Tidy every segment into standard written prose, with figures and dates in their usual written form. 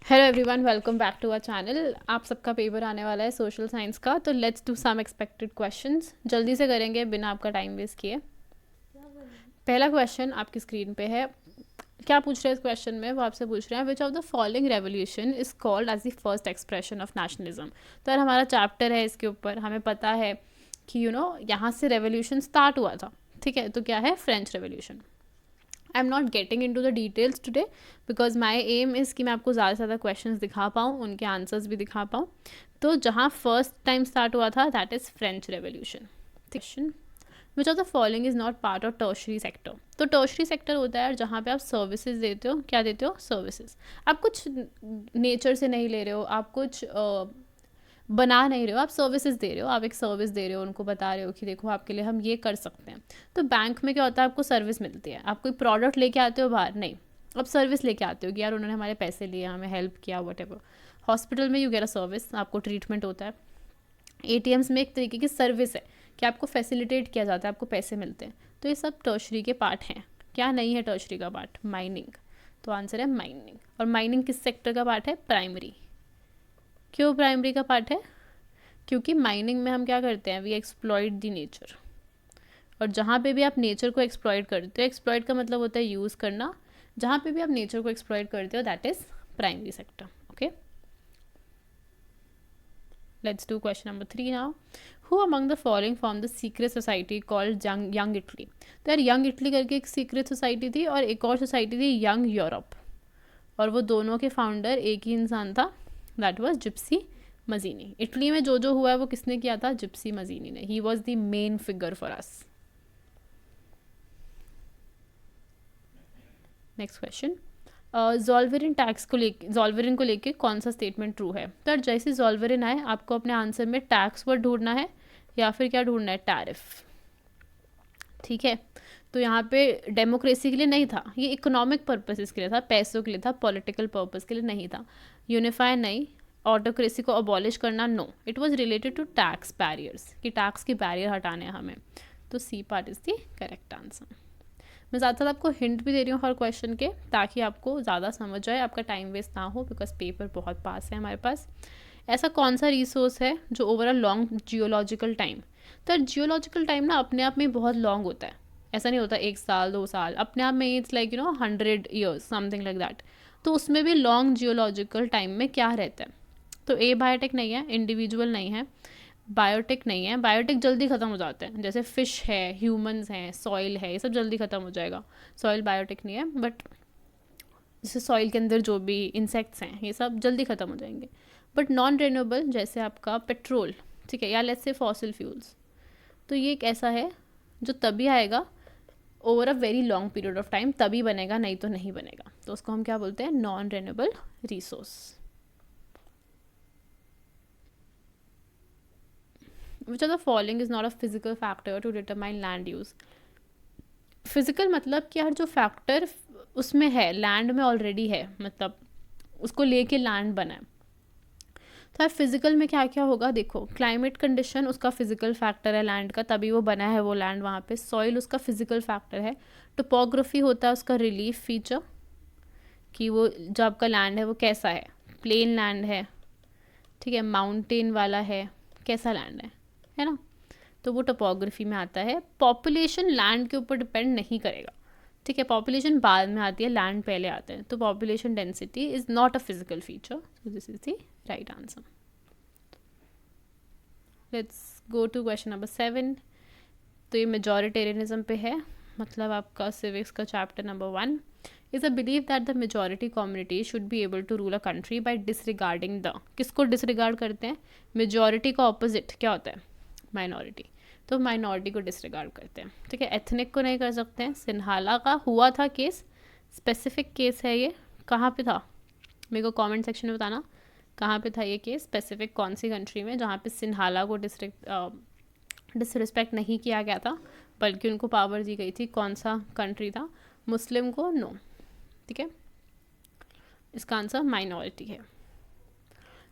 Hello everyone, welcome back to our channel. आप सबका paper आने वाला है सोशल साइंस का, तो let's do some expected questions. जल्दी से करेंगे बिना आपका टाइम वेस्ट किए। पहला क्वेश्चन आपकी स्क्रीन पे है। क्या पूछ रहे हैं इस क्वेश्चन में? वो आपसे पूछ रहे हैं which of the following revolution is called as the first expression of nationalism. तो यार हमारा चैप्टर है इसके ऊपर, हमें पता है कि यहाँ से रेवोल्यूशन स्टार्ट हुआ था। ठीक है, तो क्या है? French revolution. I am not getting in to the details today because my aim is कि मैं आपको ज़्यादा से ज़्यादा क्वेश्चन दिखा पाऊँ, उनके आंसर्स भी दिखा पाऊँ। तो जहाँ फर्स्ट टाइम स्टार्ट हुआ था that is French revolution. Question which of the following is not part of tertiary sector. तो टर्शरी सेक्टर होता है जहाँ पे आप सर्विसेज देते हो। क्या देते हो? सर्विसेज। आप कुछ नेचर से नहीं ले रहे हो, आप कुछ बना नहीं रहे हो, आप सर्विसेज दे रहे हो। आप एक सर्विस दे रहे हो, उनको बता रहे हो कि देखो आपके लिए हम ये कर सकते हैं। तो बैंक में क्या होता है? आपको सर्विस मिलती है। आप कोई प्रोडक्ट लेके आते हो बाहर, नहीं, आप सर्विस लेके आते हो कि यार उन्होंने हमारे पैसे लिए, हमें हेल्प किया, वट एवर। हॉस्पिटल में यू गेट अ सर्विस, आपको ट्रीटमेंट होता है। एटीएम्स में एक तरीके की सर्विस है कि आपको फैसिलिटेट किया जाता है, आपको पैसे मिलते हैं। तो ये सब टर्शरी के पार्ट हैं। क्या नहीं है टर्शरी का पार्ट? माइनिंग। तो आंसर है माइनिंग। और माइनिंग किस सेक्टर का पार्ट है? प्राइमरी। क्यों प्राइमरी का पार्ट है? क्योंकि माइनिंग में हम क्या करते हैं? We exploit the nature. और जहाँ पे भी आप नेचर को एक्सप्लॉइट करते हो, एक्सप्लॉइट का मतलब होता है यूज़ करना, जहाँ पे भी आप नेचर को एक्सप्लॉइट करते हो that is primary sector. Okay, let's do question number 3 now. Who among the following form the secret society called young Italy. तो यार यंग इटली करके एक सीक्रेट सोसाइटी थी और एक और सोसाइटी थी यंग यूरोप, और वो दोनों के फाउंडर एक ही इंसान था, दैट वाज जिप्सी मजीनी। इटली में जो हुआ है वो किसने किया था? जिप्सी मजीनी ने। He was the main figure for us. Next question, जॉल्वरिन tax को लेके, जॉल्वरिन को लेके कौन सा स्टेटमेंट ट्रू है? तो जैसे जॉल्वरिन आए आपको अपने आंसर में टैक्स वर्ड ढूंढना है या फिर क्या ढूंढना है? टैरिफ। ठीक है, तो यहाँ पे डेमोक्रेसी के लिए नहीं था, ये इकोनॉमिक पर्पसेस के लिए था, पैसों के लिए था, पॉलिटिकल पर्पस के लिए नहीं था। यूनिफाई नहीं, ऑटोक्रेसी को अबॉलिश करना, no, it was related to tax barriers, कि टैक्स के बैरियर हटाने हैं हमें। तो C part is the correct answer. मैं साथ साथ आपको हिंट भी दे रही हूँ हर क्वेश्चन के, ताकि आपको ज़्यादा समझ आए, आपका टाइम वेस्ट ना हो, बिकॉज पेपर बहुत पास है हमारे पास। ऐसा कौन सा रिसोर्स है जो over a long geological time. तो जियोलॉजिकल टाइम ना अपने आप में बहुत लॉन्ग होता है, ऐसा नहीं होता 1 साल 2 साल, अपने आप में it's like 100 years something like that. तो उसमें भी लॉन्ग जियोलॉजिकल टाइम में क्या रहता है? तो ए बायोटेक नहीं है, इंडिविजुअल नहीं है, बायोटेक नहीं है। बायोटेक जल्दी ख़त्म हो जाते हैं, जैसे फिश है, ह्यूमंस हैं, सॉइल है, ये सब जल्दी ख़त्म हो जाएगा। सॉइल बायोटेक नहीं है, बट जैसे सॉइल के अंदर जो भी इंसेक्ट्स हैं ये सब जल्दी ख़त्म हो जाएंगे। बट नॉन रिन्यूएबल जैसे आपका पेट्रोल, ठीक है, या लेट्स से फॉसिल फ्यूल्स, तो ये एक ऐसा है जो तभी आएगा over a very long period of time, तभी बनेगा, नहीं तो नहीं बनेगा। तो उसको हम क्या बोलते हैं? Non renewable resource. Which are the following is not a physical factor to determine land use. Physical मतलब कि यार जो फैक्टर उसमें है, लैंड में ऑलरेडी है, मतलब उसको लेके लैंड बना है। तो यार फिजिकल में क्या क्या होगा? देखो, क्लाइमेट कंडीशन उसका फिजिकल फैक्टर है लैंड का, तभी वो बना है वो लैंड वहाँ पे। सॉइल उसका फिजिकल फैक्टर है। टोपोग्राफी होता है उसका रिलीफ फीचर, कि वो जो आपका लैंड है वो कैसा है, प्लेन लैंड है, ठीक है, माउंटेन वाला है, कैसा लैंड है ना। तो वो टोपोग्राफी में आता है। पॉपुलेशन लैंड के ऊपर डिपेंड नहीं करेगा, ठीक है, पॉपुलेशन बाद में आती है, लैंड पहले आते हैं। तो population density is not a physical feature, so this is the right answer. Let's go to question number 7। तो ये मेजॉरिटेरियनिज्म पे है, मतलब आपका सिविक्स का chapter number 1। Is a believe that the majority community should be able to rule a country by disregarding the, किसको disregard करते हैं? मेजॉरिटी का ऑपोजिट क्या होता है? माइनॉरिटी। तो माइनॉरिटी को डिसरिगार्ड करते हैं, ठीक है। एथनिक को नहीं कर सकते हैं। सिन्हाला का हुआ था केस, स्पेसिफिक केस है ये, कहाँ पे था मेरे को कमेंट सेक्शन में बताना, कहाँ पे था ये केस, स्पेसिफिक कौन सी कंट्री में, जहाँ पे सिन्हाला को डिसरिस्पेक्ट नहीं किया गया था, बल्कि उनको पावर दी गई थी। कौन सा कंट्री था? मुस्लिम को नो, ठीक है, इसका आंसर माइनॉरिटी है।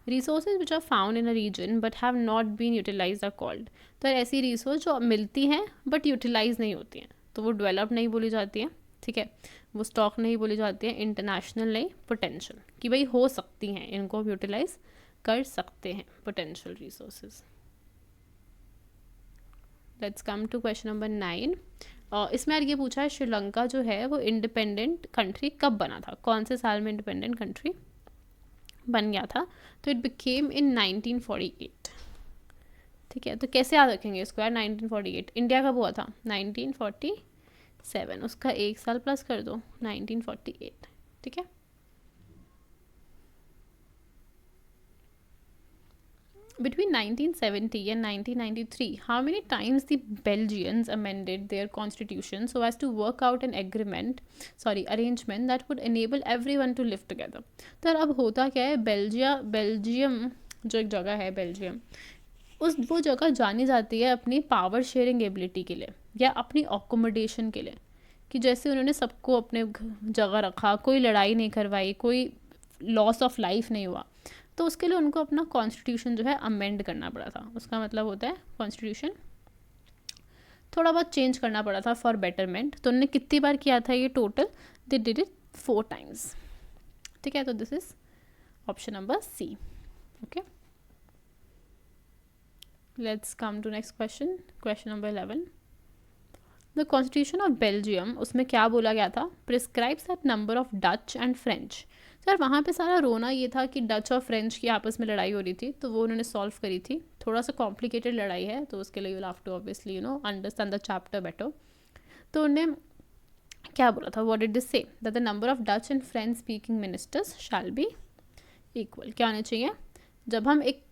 Resources which are found in a region but have not been utilize are called. तो ऐसी रिसोर्स जो मिलती हैं बट यूटिलाइज नहीं होती हैं, तो वो डेवलप नहीं बोली जाती हैं, ठीक है, वो स्टॉक नहीं बोली जाती है, इंटरनेशनल नहीं, पोटेंशियल, कि भाई हो सकती हैं, इनको यूटिलाइज कर सकते हैं potential resources. Let's come to question number 9। इसमें यार ये पूछा है श्रीलंका जो है वो इंडिपेंडेंट कंट्री कब बना था, कौन से साल में इंडिपेंडेंट कंट्री बन गया था। तो इट बिकेम इन 1948। ठीक है, तो कैसे याद रखेंगे इसको यार, 1948 इंडिया कब हुआ था, 1947, उसका एक साल प्लस कर दो, 1948। ठीक है, between 1970 and 1993, how many times the Belgians amended their constitution so as to work out an arrangement that would enable everyone to live together। तो अब होता क्या है, बेल्जियम जो एक जगह है बेल्जियम, वो जगह जानी जाती है अपनी पावर शेयरिंग एबिलिटी के लिए या अपनी अकोमोडेशन के लिए, कि जैसे उन्होंने सबको अपने जगह रखा, कोई लड़ाई नहीं करवाई, कोई लॉस ऑफ लाइफ नहीं हुआ, तो उसके लिए उनको अपना कॉन्स्टिट्यूशन जो है अमेंड करना पड़ा था। उसका मतलब होता है कॉन्स्टिट्यूशन थोड़ा बहुत चेंज करना पड़ा था फॉर बेटरमेंट। तो उन्होंने कितनी बार किया था ये total, they did it 4 times. ठीक है, तो this is option number C. Okay, let's come to next question, question number 11। The constitution of Belgium, उसमें क्या बोला गया था, prescribes that number of Dutch and French. Sir वहाँ पे सारा रोना ये था कि डच और फ्रेंच की आपस में लड़ाई हो रही थी, तो वो उन्होंने सॉल्व करी थी। थोड़ा सा कॉम्प्लिकेटेड लड़ाई है, तो उसके लिए you will have to obviously understand the chapter better. तो उन्होंने क्या बोला था, what did they say, that the number of Dutch and French speaking ministers shall be equal. क्या होना चाहिए, जब हम एक,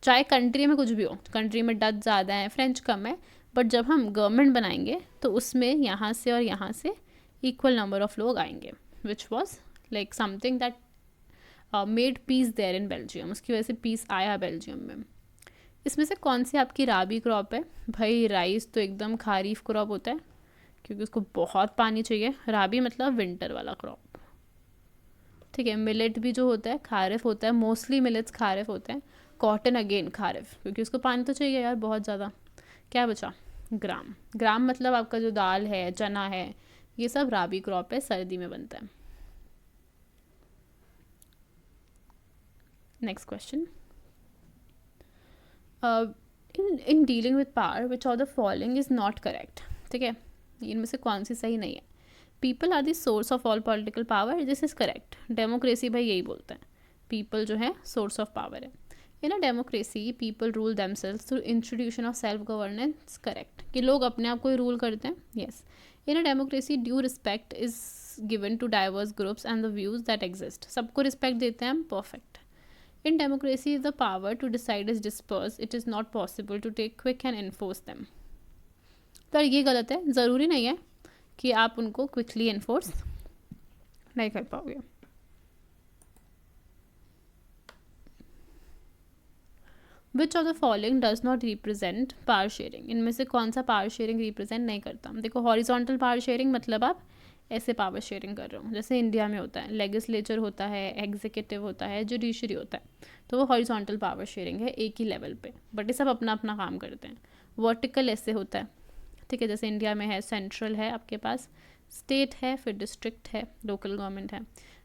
चाहे कंट्री में कुछ भी हो, कंट्री में डच ज़्यादा है फ्रेंच कम है, बट जब हम गवर्नमेंट बनाएंगे तो उसमें यहाँ से और यहाँ से इक्वल नंबर ऑफ लोग आएंगे, which was like something that made peace there in Belgium. उसकी वजह से पीस आया बेल्जियम में। इसमें से कौन सी आपकी राबी क्रॉप है, भाई राइस तो एकदम खारीफ क्रॉप होता है क्योंकि उसको बहुत पानी चाहिए, राबी मतलब विंटर वाला क्रॉप। ठीक है, मिलेट भी जो होता है खारिफ होता है, मोस्टली मिलेट्स खारिफ होते हैं। कॉटन अगेन खारिफ, क्योंकि उसको पानी तो चाहिए यार बहुत ज़्यादा। क्या बचा, ग्राम। ग्राम मतलब आपका जो दाल है, चना है, ये सब राबी क्रॉप है, सर्दी में बनता है। Next question, in dealing with power which of the following is not correct. ठीक है, इनमें से कौन सी सही नहीं है। People are the source of all political power, this is correct. Democracy भाई यही बोलते हैं, पीपल जो है सोर्स ऑफ पावर है। In a democracy people rule themselves through institution of self governance, correct, कि लोग अपने आप को ही रूल करते हैं, yes. In a democracy due respect is given to diverse groups and the views that exist, सबको रिस्पेक्ट देते हैं हम, perfect. In democracy, the power to decide is dispersed. It is not possible to take quick and enforce them. तो ये गलत है, ज़रूरी नहीं है कि आप उनको क्विकली एनफोर्स नहीं कर पाओगे। Which of the following does not represent power sharing? इनमें से कौन सा पावर शेयरिंग रिप्रेजेंट नहीं करता। देखो, हॉरिजॉन्टल पावर शेयरिंग मतलब आप ऐसे पावर शेयरिंग कर रहे हो, जैसे इंडिया में होता है, लेजिस्लेचर होता है, एग्जीक्यूटिव होता है, जुडिशरी होता है, तो वो हॉरिजॉन्टल पावर शेयरिंग है एक ही लेवल पे, बट ये सब अपना अपना काम करते हैं। वर्टिकल ऐसे होता है, ठीक है, जैसे इंडिया में है, सेंट्रल है आपके पास, स्टेट है, फिर डिस्ट्रिक्ट है, लोकल गवर्नमेंट है।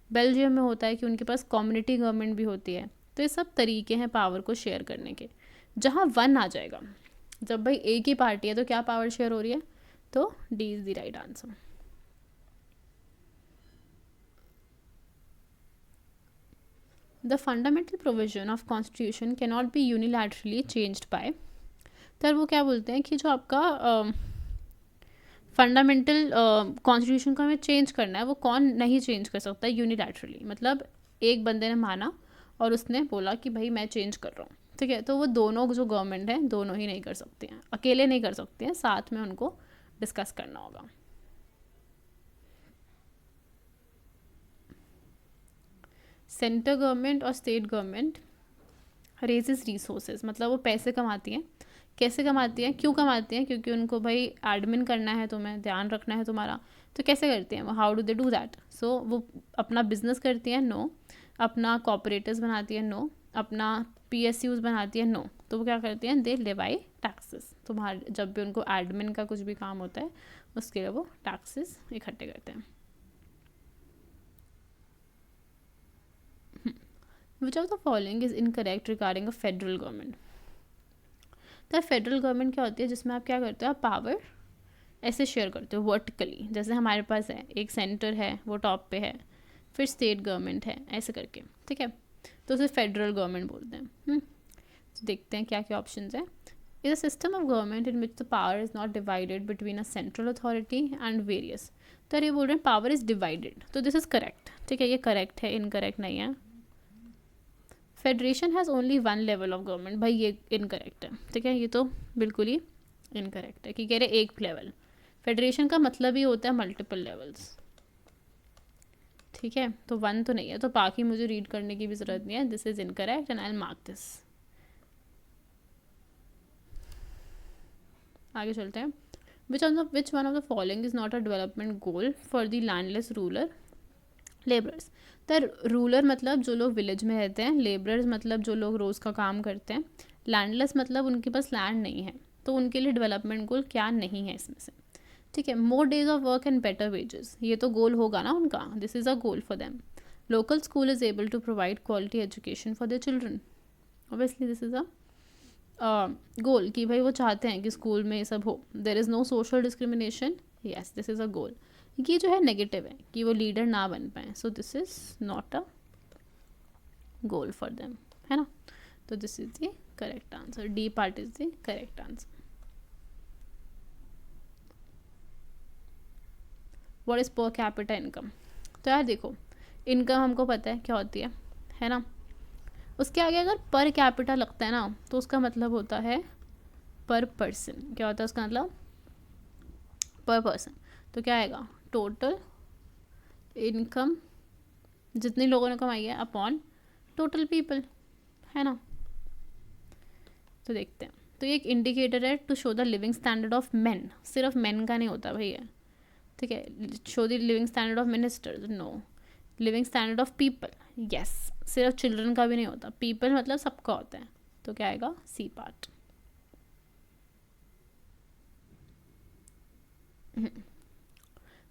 बेल्जियम में होता है कि उनके पास कम्युनिटी गवर्नमेंट भी होती है। तो ये सब तरीके हैं पावर को शेयर करने के। जहाँ 1 आ जाएगा, जब भाई एक ही पार्टी है तो क्या पावर शेयर हो रही है, तो D is the right answer. The fundamental provision of constitution cannot be unilaterally changed by, तो वो क्या बोलते हैं कि जो आपका फंडामेंटल कॉन्स्टिट्यूशन को हमें चेंज करना है, वो कौन नहीं चेंज कर सकता यूनिलैटरली। मतलब एक बंदे ने माना और उसने बोला कि भाई मैं चेंज कर रहा हूँ, ठीक है, तो वो दोनों जो गवर्नमेंट है दोनों ही नहीं कर सकते हैं, अकेले नहीं कर सकते हैं, साथ में उनको डिस्कस करना होगा। सेंट्रल गवर्नमेंट और स्टेट गवर्नमेंट रेजेस रिसोर्सेज, मतलब वो पैसे कमाती हैं। कैसे कमाती हैं, क्यों कमाती हैं, क्योंकि उनको भाई एडमिन करना है, तुम्हें ध्यान रखना है तुम्हारा, तो कैसे करती हैं वो, how do they do that. So वो अपना बिजनेस करती हैं, नो। अपना कॉपरेटिव्स बनाती हैं, नो। अपना PSUs बनाती हैं, नो। तो वो क्या करती हैं, दे लेवाई टैक्सेस। तुम्हारे जब भी उनको एडमिन का कुछ भी काम होता है उसके लिए वो टैक्सेस इकट्ठे करते हैं। Which of the following is incorrect regarding a federal government. तो फेडरल गवर्नमेंट क्या होती है, जिसमें आप क्या करते हो, आप पावर ऐसे शेयर करते हो वर्टिकली, जैसे हमारे पास है एक सेंटर है वो टॉप पे है, फिर स्टेट गवर्नमेंट है, ऐसे करके, ठीक है, तो उसे फेडरल गवर्नमेंट बोलते हैं। तो देखते हैं क्या क्या ऑप्शन है। Is a system of government in which the power is not divided between a central authority and various. तो ये बोल रहे हैं पावर इज डिवाइडेड, तो दिस इज करेक्ट, ठीक है, ये करेक्ट है, इनकरेक्ट नहीं है। Federation has only one level of government, भाई ये इनकरेक्ट है, ठीक है, ये तो बिल्कुल ही इनकरेक्ट है कि कह रहे एक लेवल। फेडरेशन का मतलब ही होता है मल्टीपल लेवल्स, ठीक है, तो वन तो नहीं है, तो बाकी मुझे रीड करने की भी ज़रूरत नहीं है। This is incorrect and I will mark this. आगे चलते हैं। Which one of the following is not a development goal for the landless rural labourers. तो रूलर मतलब जो लोग विलेज में रहते हैं, लेबरर्स मतलब जो लोग रोज़ का काम करते हैं, लैंडलेस मतलब उनके पास लैंड नहीं है, तो उनके लिए डेवलपमेंट गोल क्या नहीं है इसमें से, ठीक है। More days of work and better wages, ये तो गोल होगा ना उनका, this is a goal for them. Local school is able to provide quality education for their children, obviously this is a goal कि भाई वो चाहते हैं कि स्कूल में ये सब हो। There is no social discrimination, yes this is a goal. ये जो है नेगेटिव है कि वो लीडर ना बन पाए, सो this is not a goal for them, है ना, तो this is the correct answer, D part is the correct answer. What is per capita income. तो यार देखो, इनकम हमको पता है क्या होती है ना, उसके आगे अगर पर कैपिटा लगता है ना तो उसका मतलब होता है पर पर्सन। क्या होता है उसका मतलब, पर पर्सन। तो क्या आएगा, टोटल इनकम जितने लोगों ने कमाई है अपॉन टोटल पीपल, है ना। तो देखते हैं, तो ये एक इंडिकेटर है to show the living standard of men, सिर्फ मेन का नहीं होता भैया, ठीक है, show the living standard of ministers, no, living standard of people, yes, सिर्फ चिल्ड्रन का भी नहीं होता, पीपल मतलब सबका होता है, तो क्या आएगा, C part.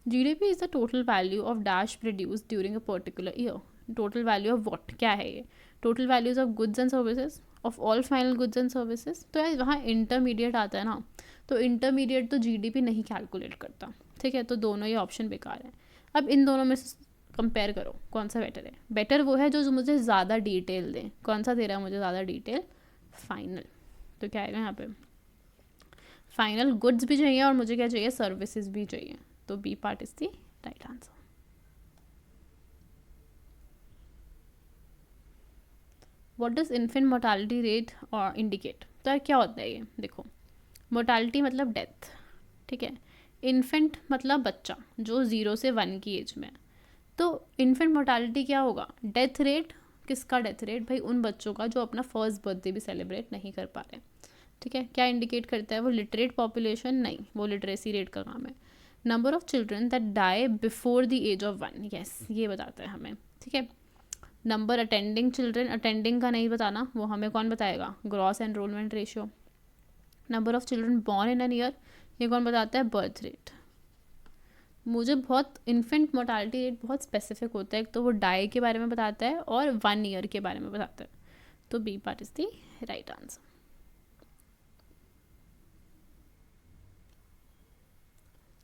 GDP is the total value of dash produce during a particular year. Total value of what, क्या है ये, total values of goods and services, of all final goods and services. तो यार वहाँ इंटरमीडिएट आता है ना, तो इंटरमीडिएट तो GDP नहीं कैलकुलेट करता, ठीक है, तो दोनों ही ऑप्शन बेकार है। अब इन दोनों में से कंपेयर करो कौन सा बेटर है। बेटर वो है जो मुझे ज़्यादा डिटेल दे, कौन सा दे रहा है मुझे ज़्यादा डिटेल, फाइनल। तो क्या आएगा यहाँ पे, फाइनल गुड्स भी चाहिए और मुझे क्या चाहिए, सर्विसेज भी चाहिए, तो B part is the right answer. What does infant mortality rate और इंडिकेट। तो यार क्या होता है ये, देखो, मोर्टालिटी मतलब डेथ, ठीक है, इन्फेंट मतलब बच्चा जो 0 से 1 की एज में, तो इन्फेंट मोर्टालिटी क्या होगा, डेथ रेट। किसका डेथ रेट, भाई उन बच्चों का जो अपना फर्स्ट बर्थडे भी सेलिब्रेट नहीं कर पा रहे, ठीक है। क्या इंडिकेट करता है वो, लिटरेट पॉपुलेशन, नहीं, वो लिटरेसी रेट का काम है। Number of children that die before the age of 1, yes ये बताता है हमें, ठीक है। नंबर अटेंडिंग चिल्ड्रन, अटेंडिंग का नहीं बताना, वो हमें कौन बताएगा, gross enrolment ratio. Number of children born in an year, ये कौन बताता है, बर्थ रेट। मुझे बहुत इन्फेंट मोर्टालिटी रेट बहुत स्पेसिफिक होता है, एक तो वो डाई के बारे में बताता है और 1 ईयर के बारे में बताता है, तो B part is the right answer.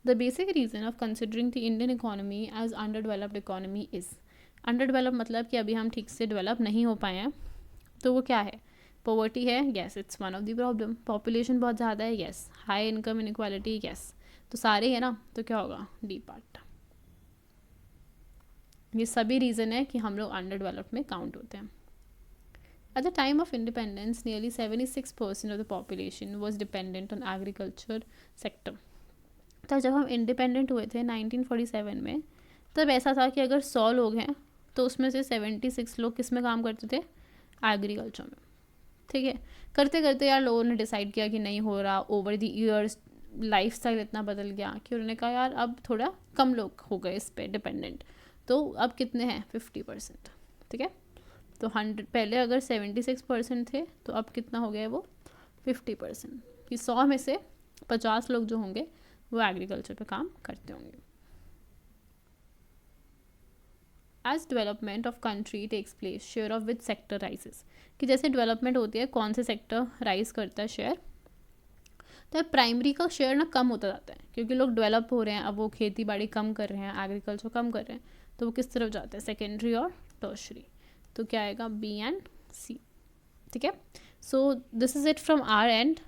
The basic reason of considering the Indian economy as underdeveloped economy is, underdeveloped मतलब कि अभी हम ठीक से डेवलप नहीं हो पाए हैं, तो वो क्या है, पॉवर्टी है, yes it's one of the problem. Population बहुत ज़्यादा है, yes. High income inequality, yes, तो सारे है ना, तो क्या होगा, डी पार्ट। ये सभी रीज़न है कि हम लोग अंडर डेवलप्ड में काउंट होते हैं। At the time of independence, nearly 76% of the population was dependent on agriculture sector. तो जब हम इंडिपेंडेंट हुए थे 1947 में, तब ऐसा था कि अगर 100 लोग हैं तो उसमें से 76 लोग किस में काम करते थे, एग्रीकल्चर में, ठीक है। करते करते यार लोगों ने डिसाइड किया कि नहीं हो रहा, over the years life style इतना बदल गया कि उन्होंने कहा यार अब थोड़ा कम लोग हो गए इस पर डिपेंडेंट, तो अब कितने हैं, 50%, ठीक है। तो 100, पहले अगर 76% थे तो अब कितना हो गया है वो 50%, कि 100 में से 50 लोग जो होंगे वो एग्रीकल्चर पे काम करते होंगे. As development of country takes place share of which sector rises, कि जैसे डेवलपमेंट होती है कौन से सेक्टर राइज करता है शेयर, तो प्राइमरी का शेयर ना कम होता जाता है क्योंकि लोग डेवलप हो रहे हैं, अब वो खेती बाड़ी कम कर रहे हैं, एग्रीकल्चर कम कर रहे हैं, तो वो किस तरफ जाते हैं, सेकेंडरी और टर्शरी. तो क्या आएगा, बी एंड सी. ठीक है. So this is it from our end.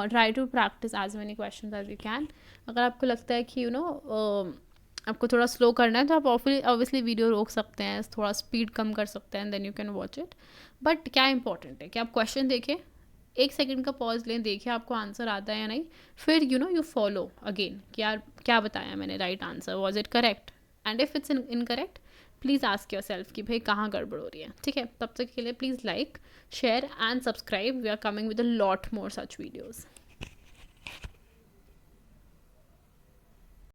Try to practice as many question as you can. अगर आपको लगता है कि आपको थोड़ा स्लो करना है तो आप ऑब्वियसली वीडियो रोक सकते हैं, थोड़ा स्पीड कम कर सकते हैं, then you can watch it. But क्या इंपॉर्टेंट है कि आप क्वेश्चन देखें, 1 सेकंड का पॉज लें, देखिए आपको आंसर आता है या नहीं, फिर यू फॉलो अगेन कि यार क्या बताया मैंने, right answer, was it correct, and if it's incorrect please ask your self कि भाई कहाँ गड़बड़ हो रही है. ठीक है. तब तक के लिए please like, share and subscribe. We are coming with a lot more such videos.